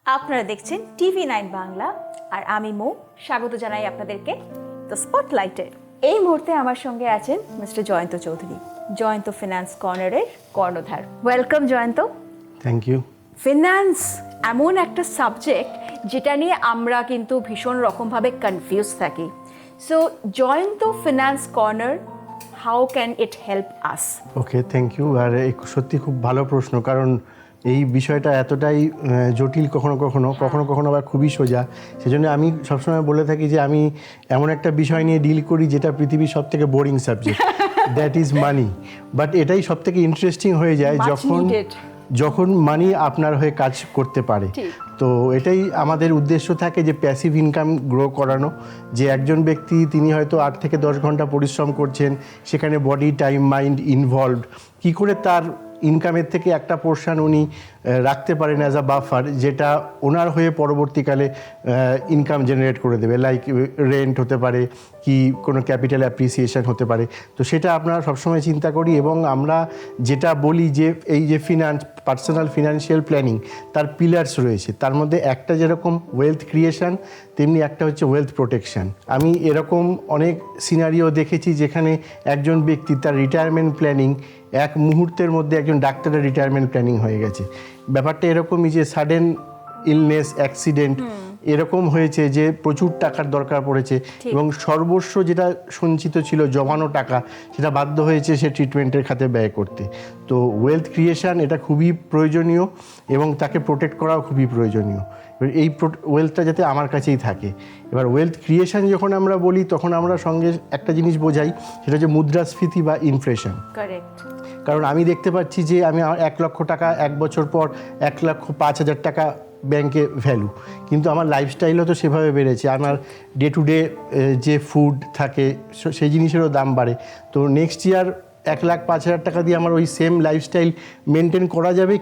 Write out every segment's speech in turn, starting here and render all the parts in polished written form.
আপনারা দেখছেন TV9 বাংলা আর আমি মৌ। স্বাগত জানাই আপনাদেরকে দ্য স্পটলাইটে। এই মুহূর্তে আমার সঙ্গে আছেন মিস্টার জয়ন্ত চৌধুরী, জয়ন্ত ফিনান্স কর্নারের কর্ণধার। Welcome Jayanta. Thank you. Finance এমন একটা সাবজেক্ট যেটা নিয়ে আমরা কিন্তু ভীষণ রকমভাবে কনফিউজ থাকি। So Joyanta finance corner, how can it help us? Okay, thank you. আর সত্যি খুব ভালো প্রশ্ন, কারণ এই বিষয়টা এতটাই জটিল, কখনো কখনো আবার খুবই সোজা। সেজন্য আমি সবসময় বলে থাকি যে আমি এমন একটা বিষয় নিয়ে ডিল করি যেটা পৃথিবীর সব থেকে boring subject, that is money. But এটাই সব থেকে ইন্টারেস্টিং হয়ে যায় যখন মানি আপনার হয়ে কাজ করতে পারে। তো এটাই আমাদের উদ্দেশ্য থাকে যে প্যাসিভ ইনকাম গ্রো করানো। যে একজন ব্যক্তি তিনি হয়তো 8 থেকে 10 ঘন্টা পরিশ্রম করছেন, সেখানে বডি টাইম মাইন্ড ইনভলভড, কী করে তার ইনকামের থেকে একটা পোর্শন উনি রাখতে পারেন অ্যাজ আ বাফার, যেটা ওনার হয়ে পরবর্তীকালে ইনকাম জেনারেট করে দেবে। লাইক রেন্ট হতে পারে, কি কোনো ক্যাপিটাল অ্যাপ্রিসিয়েশন হতে পারে। তো সেটা আপনারা সবসময় চিন্তা করি, এবং আমরা যেটা বলি যে এই যে পার্সোনাল ফিনান্সিয়াল প্ল্যানিং, তার পিলার্স রয়েছে। তার মধ্যে একটা যেরকম ওয়েলথ ক্রিয়েশন, তেমনি একটা হচ্ছে ওয়েলথ প্রোটেকশন। আমি এরকম অনেক সিনারিও দেখেছি যেখানে একজন ব্যক্তি তার রিটায়ারমেন্ট প্ল্যানিং এক মুহূর্তের মধ্যে একজন ডাক্তারের রিটায়ারমেন্ট প্ল্যানিং হয়ে গেছে। ব্যাপারটা এরকমই যে সাডেন ইলনেস, অ্যাক্সিডেন্ট এরকম হয়েছে যে প্রচুর টাকার দরকার পড়েছে, এবং সর্বস্ব যেটা সঞ্চিত ছিল, জমানো টাকা, সেটা বাধ্য হয়েছে সে ট্রিটমেন্টের খাতে ব্যয় করতে। তো ওয়েলথ ক্রিয়েশন এটা খুবই প্রয়োজনীয়, এবং তাকে প্রোটেক্ট করাও খুবই প্রয়োজনীয়। এবার এই ওয়েলথটা যাতে আমার কাছেই থাকে। এবার ওয়েলথ ক্রিয়েশন যখন আমরা বলি, তখন আমরা সঙ্গে একটা জিনিস বোঝাই, সেটা হচ্ছে মুদ্রাস্ফীতি বা ইনফ্লেশন। কারেক্ট। কারণ আমি দেখতে পাচ্ছি যে আমি 1 লক্ষ টাকা 1 বছর পর 1,05,000 টাকা ব্যাংকে ভ্যালু, কিন্তু আমার লাইফস্টাইলও তো সেভাবে বেড়েছে। আমার ডে টু ডে যে ফুড থাকে সেই জিনিসেরও দাম বাড়ে। তো নেক্সট ইয়ার 1,05,000 টাকা দিয়ে আমার ওই সেম লাইফস্টাইল মেনটেন করা যাবে,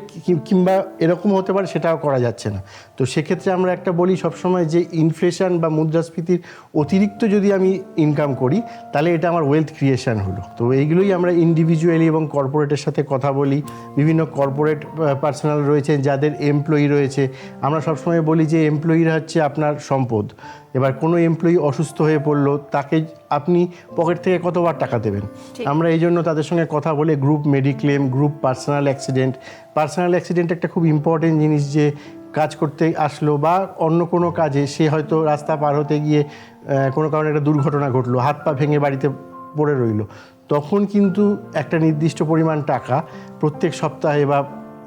কিংবা এরকম হতে পারে সেটাও করা যাচ্ছে না। তো সেক্ষেত্রে আমরা একটা বলি সবসময় যে ইনফ্লেশন বা মুদ্রাস্ফীতির অতিরিক্ত যদি আমি ইনকাম করি, তাহলে এটা আমার ওয়েলথ ক্রিয়েশন হলো। তো এইগুলোই আমরা ইন্ডিভিজুয়ালি এবং কর্পোরেটের সাথে কথা বলি। বিভিন্ন কর্পোরেট পার্সোনাল রয়েছে যাদের এমপ্লয়ি রয়েছে। আমরা সবসময় বলি যে এমপ্লয়িরা হচ্ছে আপনার সম্পদ। এবার কোনো এমপ্লয়ি অসুস্থ হয়ে পড়লো, তাকে আপনি পকেট থেকে কতবার টাকা দেবেন? আমরা এই জন্য তাদের সঙ্গে কথা বলে group mediclaim, group personal accident একটা খুব ইম্পর্টেন্ট জিনিস। যে কাজ করতে আসলো বা অন্য কোনো কাজে সে হয়তো রাস্তা পার হতে গিয়ে কোনো কারণে একটা দুর্ঘটনা ঘটলো, হাত পা ভেঙে বাড়িতে পড়ে রইল, তখন কিন্তু একটা নির্দিষ্ট পরিমাণ টাকা প্রত্যেক সপ্তাহে বা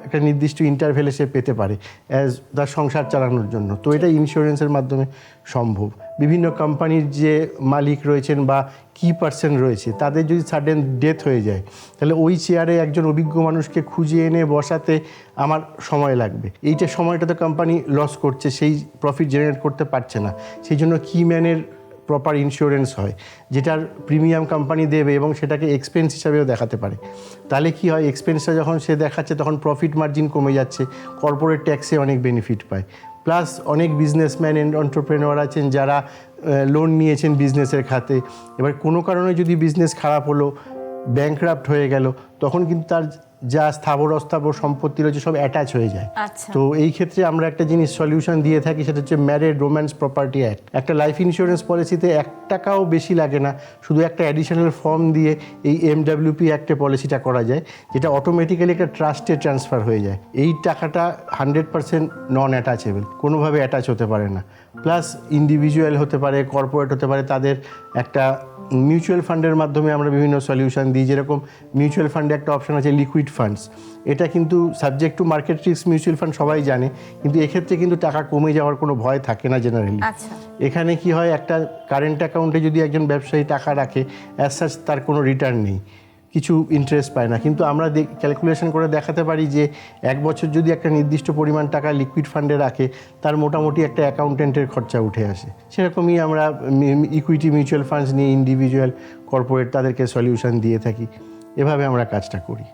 একটা নির্দিষ্ট ইন্টারভেলে সে পেতে পারে অ্যাজ তার সংসার চালানোর জন্য। তো এটা ইন্স্যুরেন্সের মাধ্যমে সম্ভব। বিভিন্ন কোম্পানির যে মালিক রয়েছেন বা কি পার্সন রয়েছে, তাদের যদি সাডেন ডেথ হয়ে যায়, তাহলে ওই চেয়ারে একজন অভিজ্ঞ মানুষকে খুঁজে এনে বসাতে আমার সময় লাগবে। এইটা সময়টা তো কোম্পানি লস করছে, সেই প্রফিট জেনারেট করতে পারছে না। সেই জন্য কি ম্যানের প্রপার ইন্স্যুরেন্স হয়, যেটার প্রিমিয়াম কোম্পানি দেবে এবং সেটাকে এক্সপেন্স হিসাবেও দেখাতে পারে। তাহলে কি হয়, এক্সপেন্সটা যখন সে দেখাচ্ছে তখন প্রফিট মার্জিন কমে যাচ্ছে, কর্পোরেট ট্যাক্সে অনেক বেনিফিট পায়। প্লাস অনেক বিজনেসম্যান অ্যান্ড এন্টারপ্রেনিউর আছেন যারা লোন নিয়েছেন বিজনেসের খাতে। এবার কোনো কারণে যদি বিজনেস খারাপ হলো, ব্যাংকরাপ্ট হয়ে গেল, তখন কিন্তু তার যা স্থাবর অস্থাবর সম্পত্তি রয়েছে সব অ্যাটাচ হয়ে যায়। তো এই ক্ষেত্রে আমরা একটা জিনিস সলিউশন দিয়ে থাকি, সেটা হচ্ছে ম্যারিড রোম্যান্স প্রপার্টি অ্যাক্ট। একটা লাইফ ইন্স্যুরেন্স পলিসিতে 1 টাকাও বেশি লাগে না, শুধু একটা অ্যাডিশনাল ফর্ম দিয়ে এই MWP অ্যাক্টে পলিসিটা করা যায়, যেটা অটোমেটিক্যালি একটা ট্রাস্টে ট্রান্সফার হয়ে যায়। এই টাকাটা 100% নন অ্যাটাচেবল, কোনোভাবে অ্যাটাচ হতে পারে না। প্লাস ইন্ডিভিজুয়াল হতে পারে, কর্পোরেট হতে পারে, তাদের একটা মিউচুয়াল ফান্ডের মাধ্যমে আমরা বিভিন্ন সলিউশন দিই। যেরকম মিউচুয়াল ফান্ডে একটা অপশন আছে লিকুইড ফান্ডস, এটা কিন্তু subject to market risk. Mutual fund সবাই জানে, কিন্তু এক্ষেত্রে কিন্তু টাকা কমে যাওয়ার কোনো ভয় থাকে না জেনারেলি। এখানে কি হয়, একটা কারেন্ট অ্যাকাউন্টে যদি একজন ব্যবসায়ী টাকা রাখে, অ্যাজ সাচ তার কোনো রিটার্ন নেই, কিছু ইন্টারেস্ট পায় না। কিন্তু আমরা ক্যালকুলেশন করে দেখাতে পারি যে 1 বছর যদি একটা নির্দিষ্ট পরিমাণ টাকা লিকুইড ফান্ডে রাখে, তার মোটামুটি একটা অ্যাকাউন্টেন্টের খরচা উঠে আসে। সেরকমই আমরা ইকুইটি মিউচুয়াল ফান্ডস নিয়ে ইন্ডিভিজুয়াল, কর্পোরেট তাদেরকে সলিউশন দিয়ে থাকি। এভাবে আমরা কাজটা করি।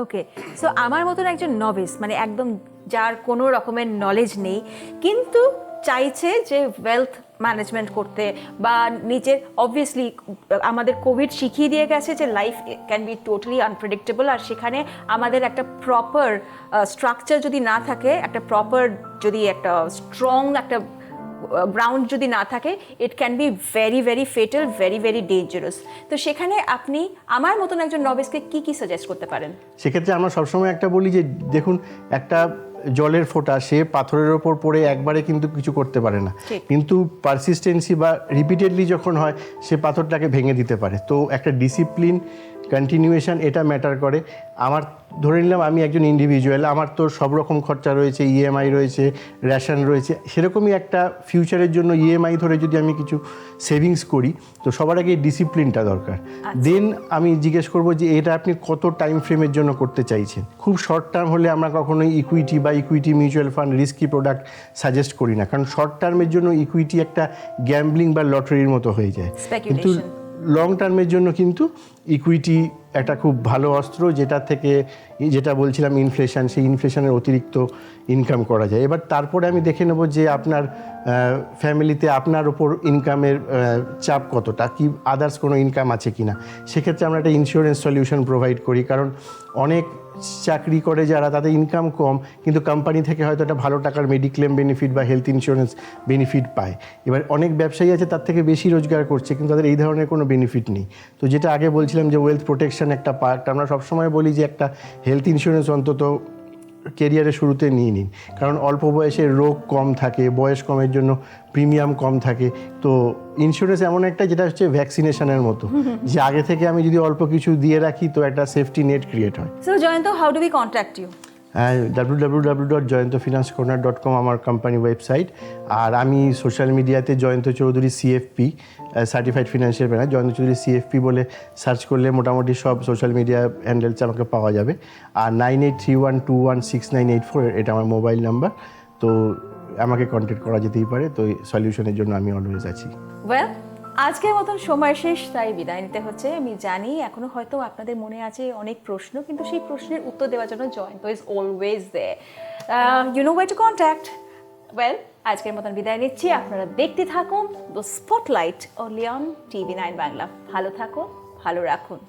ওকে, সো আমার মতন একজন নভিস, মানে একদম যার কোনো রকমের নলেজ নেই, কিন্তু চাইছে যে ওয়েলথ ম্যানেজমেন্ট করতে, বা নিজের অবভিয়াসলি আমাদের কোভিড শিখিয়ে দিয়ে গেছে যে life can be totally unpredictable, আর সেখানে আমাদের একটা প্রপার স্ট্রাকচার যদি না থাকে, একটা প্রপার যদি একটা স্ট্রং একটা গ্রাউন্ড যদি না থাকে, it can be very very fatal, very very dangerous. তো সেখানে আপনি আমার মতন একজন নভিসকে কি কি সাজেস্ট করতে পারেন? সেক্ষেত্রে আমরা সবসময় একটা বলি যে দেখুন, একটা জলের ফোঁটা সে পাথরের ওপর পড়ে একবারে কিন্তু কিছু করতে পারে না, ঠিক। কিন্তু পারসিস্টেন্সি বা রিপিটেডলি যখন হয় সে পাথরটাকে ভেঙে দিতে পারে। তো একটা ডিসিপ্লিন, কন্টিনিউয়েশন, এটা ম্যাটার করে। আমার ধরে নিলাম আমি একজন ইন্ডিভিজুয়াল, আমার তো সব রকম খরচা রয়েছে, ইএমআই রয়েছে, রেশন রয়েছে, সেরকমই একটা ফিউচারের জন্য ইএমআই ধরে যদি আমি কিছু সেভিংস করি, তো সবার আগে ডিসিপ্লিনটা দরকার। দেন আমি জিজ্ঞেস করব যে এটা আপনি কত টাইম ফ্রেমের জন্য করতে চাইছেন। খুব শর্ট টার্ম হলে আমরা কখনোই ইকুইটি বা equity mutual fund, risky product suggest করি না, কারণ শর্ট টার্মের জন্য ইকুইটি একটা গ্যাম্বলিং বা লটারির মতো হয়ে যায়। কিন্তু লং টার্মের জন্য কিন্তু ইকুইটি একটা খুব ভালো অস্ত্র, যেটা বলছিলাম ইনফ্লেশন, সেই ইনফ্লেশনের অতিরিক্ত ইনকাম করা যায়। এবার তারপরে আমি দেখে নেব যে আপনার ফ্যামিলিতে আপনার ওপর ইনকামের চাপ কতটা, কি আদার্স কোনো ইনকাম আছে কি না। সেক্ষেত্রে আমরা একটা ইন্স্যুরেন্স সলিউশন প্রোভাইড করি, কারণ অনেক চাকরি করে যারা, তাদের ইনকাম কম, কিন্তু কোম্পানি থেকে হয়তো একটা ভালো টাকার মেডিক্লেম বেনিফিট বা হেলথ ইন্স্যুরেন্স বেনিফিট পায়। এবার অনেক ব্যবসায়ী আছে তার থেকে বেশি রোজগার করছে, কিন্তু তাদের এই ধরনের কোনো বেনিফিট নেই। তো যেটা আগে বলছিলাম যে ওয়েলথ প্রোটেকশন একটা পার্ট, আমরা সবসময় বলি যে একটা হেলথ ইন্স্যুরেন্স অন্তত কেরিয়ারের শুরুতে নিয়ে নিন, কারণ অল্প বয়সে রোগ কম থাকে, বয়স কমের জন্য প্রিমিয়াম কম থাকে। তো ইন্স্যুরেন্স এমন একটা, যেটা হচ্ছে ভ্যাকসিনেশনের মতো, যে আগে থেকে আমি যদি অল্প কিছু দিয়ে রাখি তো একটা সেফটি নেট ক্রিয়েট হয়। So Joyanta, how do we contact you? www.joyantofinanccorner.com আমার কোম্পানি ওয়েবসাইট। আর আমি সোশ্যাল মিডিয়াতে Joyanta Chowdhury CFP, certified financial planner, Joyanta Chowdhury CFP বলে সার্চ করলে মোটামুটি সব সোশ্যাল মিডিয়া হ্যান্ডেলসে আমাকে পাওয়া যাবে। আর 9831216984 এটা আমার মোবাইল নাম্বার। তো আমাকে কন্ট্যাক্ট করা যেতেই পারে। তো সলিউশনের জন্য আমি অলওয়েজ আছি। ওয়েল, আজকের মতন সময় শেষ, তাই বিদায় নিতে হচ্ছে। আমি জানি এখনো হয়তো আপনাদের মনে আছে অনেক প্রশ্ন, কিন্তু সেই প্রশ্নের উত্তর দেওয়ার জন্য Jayanta is always there. You know way to contact. Well, আজকের মতন বিদায় নিচ্ছি। আপনারা দেখতে থাকুন the spotlight only on TV9 Bangla. ভালো থাকুন, ভালো রাখুন।